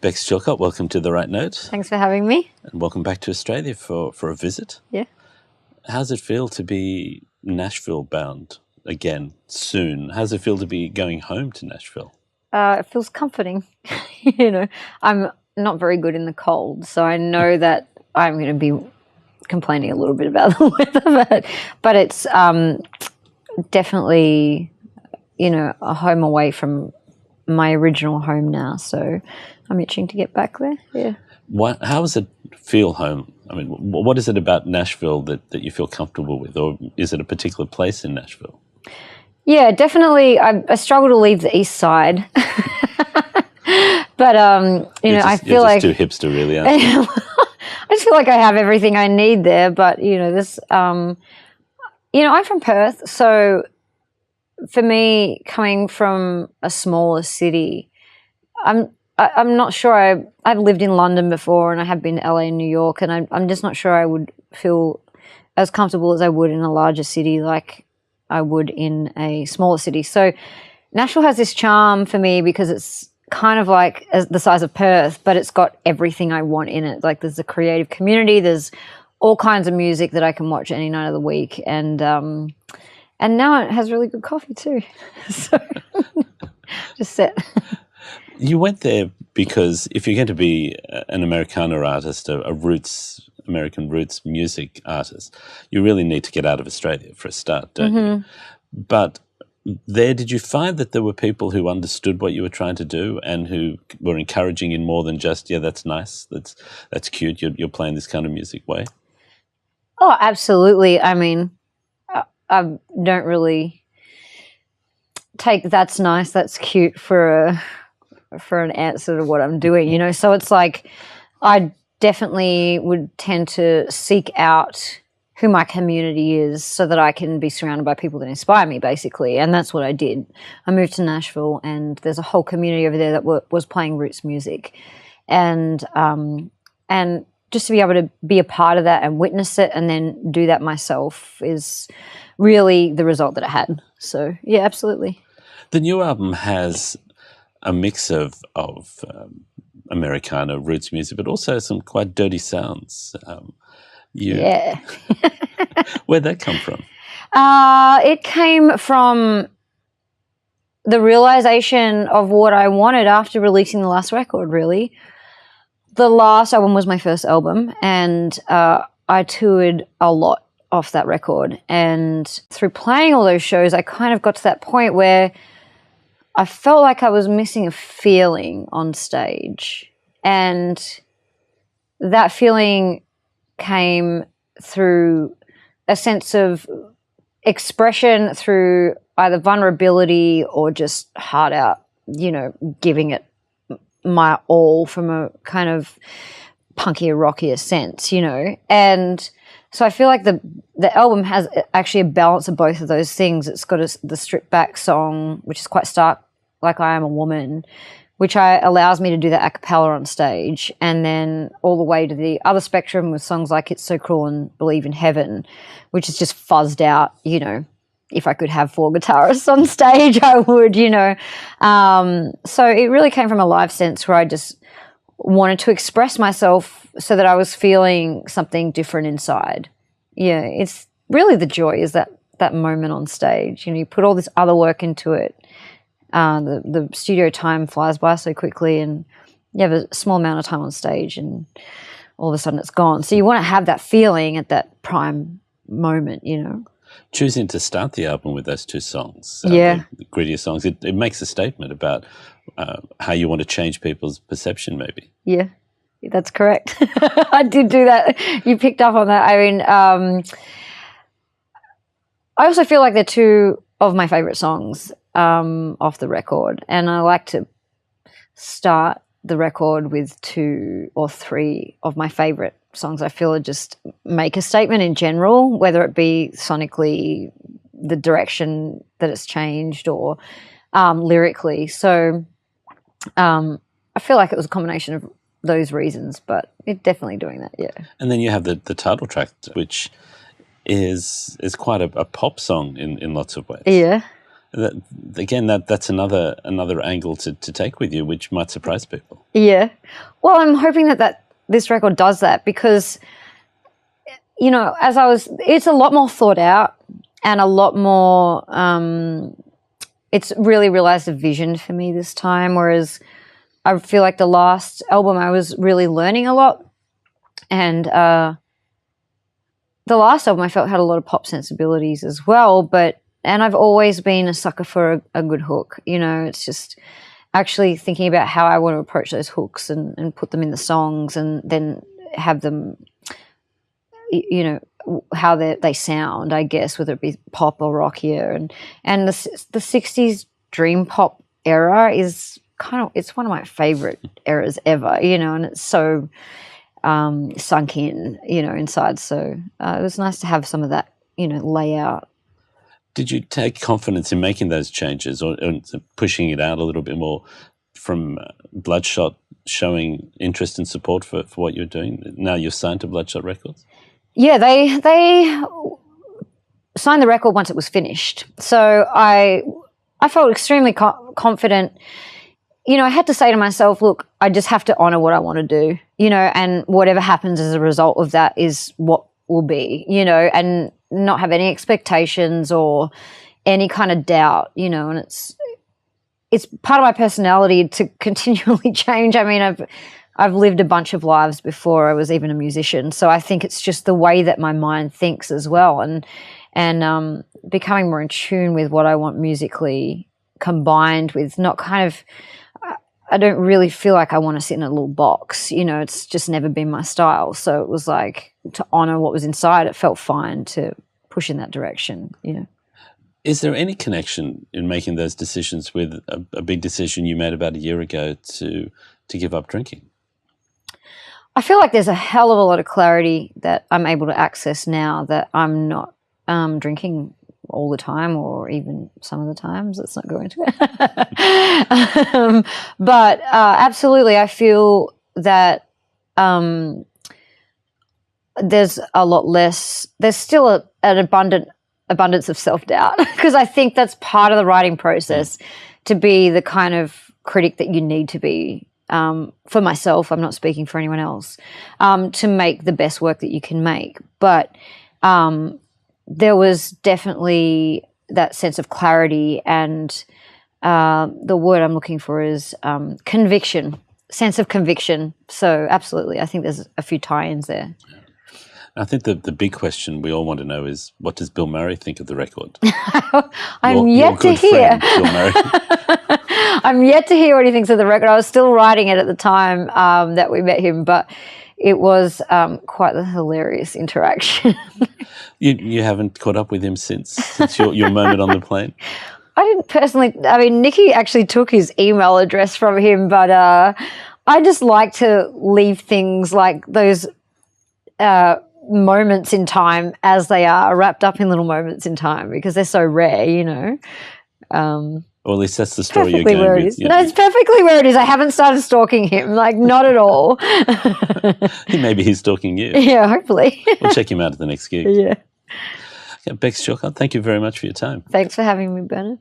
Bex Chilcott, welcome to The Right Note. Thanks for having me. And welcome back to Australia for a visit. Yeah. How's it feel to be Nashville bound again soon? How's it feel to be going home to Nashville? It feels comforting. I'm not very good in the cold, so I know that I'm going to be complaining a little bit about the weather, but it's definitely, a home away from my original home now, so I'm itching to get back there. Yeah. How does it feel home? I mean, what is it about Nashville that you feel comfortable with, or is it a particular place in Nashville? Yeah, definitely. I struggle to leave the east side, but I feel like you're just too hipster, really, aren't you? I just feel like I have everything I need there. But this, I'm from Perth, so for me, coming from a smaller city, I'm not sure. I've lived in London before, and I have been to LA and New York, and I'm just not sure I would feel as comfortable as I would in a larger city like I would in a smaller city. So Nashville has this charm for me because it's kind of like the size of Perth, but it's got everything I want in it. Like there's a creative community, there's all kinds of music that I can watch any night of the week, and now it has really good coffee too. So just set. You went there because if you're going to be an Americana artist, a American roots music artist, you really need to get out of Australia for a start, don't you? But there, did you find that there were people who understood what you were trying to do and who were encouraging in more than just, yeah, that's nice, that's cute, you're playing this kind of music way? Oh, absolutely. I mean, I don't really take that's nice, that's cute for an answer to what I'm doing, So it's like I definitely would tend to seek out who my community is so that I can be surrounded by people that inspire me, basically. And that's what I did. I moved to Nashville, and there's a whole community over there that was playing roots music. And just to be able to be a part of that and witness it and then do that myself is really the result that it had. So, yeah, absolutely. The new album has a mix of Americana roots music, but also some quite dirty sounds. Yeah. Where'd that come from? It came from the realization of what I wanted after releasing the last record, really. The last album was my first album, and I toured a lot off that record. And through playing all those shows, I kind of got to that point where I felt like I was missing a feeling on stage. And that feeling came through a sense of expression through either vulnerability or just heart out, giving it my all from a kind of punkier, rockier sense, And so I feel like the album has actually a balance of both of those things. It's got the stripped back song, which is quite stark, like I Am a Woman, which allows me to do that a cappella on stage, and then all the way to the other spectrum with songs like It's So Cruel and Believe in Heaven, which is just fuzzed out, If I could have 4 guitarists on stage, I would, So it really came from a live sense where I just wanted to express myself so that I was feeling something different inside. Yeah, it's really the joy is that moment on stage. You put all this other work into it. The studio time flies by so quickly, and you have a small amount of time on stage, and all of a sudden it's gone. So you want to have that feeling at that prime moment, Choosing to start the album with those 2 songs, the grittier songs, it makes a statement about how you want to change people's perception, maybe. Yeah, that's correct. I did do that. You picked up on that. I mean, I also feel like they're 2 of my favorite songs off the record, and I like to start the record with 2 or 3 of my favorite songs I feel just make a statement in general, whether it be sonically, the direction that it's changed, or lyrically. So I feel like it was a combination of those reasons, but it's definitely doing that, yeah. And then you have the title track, which is quite a pop song in lots of ways. Yeah. That's another angle to take with you, which might surprise people. Yeah. Well, I'm hoping that this record does that because, you know, it's a lot more thought out and a lot more, it's really realized a vision for me this time, whereas I feel like the last album I was really learning a lot, and the last album I felt had a lot of pop sensibilities as well, and I've always been a sucker for a good hook. You know, it's just actually thinking about how I want to approach those hooks and put them in the songs and then have them, you know, how they sound, I guess, whether it be pop or rockier. And the 60s dream pop era is it's one of my favorite eras ever, you know, and it's so sunk in, you know, inside. So it was nice to have some of that, you know, layout. Did you take confidence in making those changes or pushing it out a little bit more from Bloodshot, showing interest and support for what you're doing? Now you're signed to Bloodshot Records? Yeah, they signed the record once it was finished. So I felt extremely confident. You know, I had to say to myself, look, I just have to honor what I want to do, you know, and whatever happens as a result of that is what will be, you know, and not have any expectations or any kind of doubt, you know, and it's part of my personality to continually change. I mean, I've lived a bunch of lives before I was even a musician, so I think it's just the way that my mind thinks as well, and becoming more in tune with what I want musically, combined with not kind of, I don't really feel like I want to sit in a little box, you know, it's just never been my style. So it was like, to honor what was inside, it felt fine to push in that direction, you know. Is there any connection in making those decisions with a big decision you made about a year ago to give up drinking? I feel like there's a hell of a lot of clarity that I'm able to access now that I'm not drinking all the time, or even some of the times. Let's not go into it. But absolutely, I feel that there's a lot less. There's still an abundance of self-doubt, because I think that's part of the writing process, to be the kind of critic that you need to be. For myself, I'm not speaking for anyone else, to make the best work that you can make. But there was definitely that sense of clarity, and the word I'm looking for is conviction, sense of conviction. So absolutely, I think there's a few tie-ins there. I think the big question we all want to know is, what does Bill Murray think of the record? I'm yet to hear. Bill Murray. I'm yet to hear what he thinks of the record. I was still writing it at the time that we met him, but it was quite the hilarious interaction. You haven't caught up with him since your moment on the plane? I didn't personally. I mean, Nikki actually took his email address from him, but I just like to leave things like those moments in time as they are, wrapped up in little moments in time, because they're so rare, you know. Or at least that's the story you're going with. No, it's perfectly where it is. I haven't started stalking him, like, not at all. Maybe he's stalking you. Yeah, hopefully. We'll check him out at the next gig. Yeah. Okay, Bex Chilcott, thank you very much for your time. Thanks for having me, Bernard.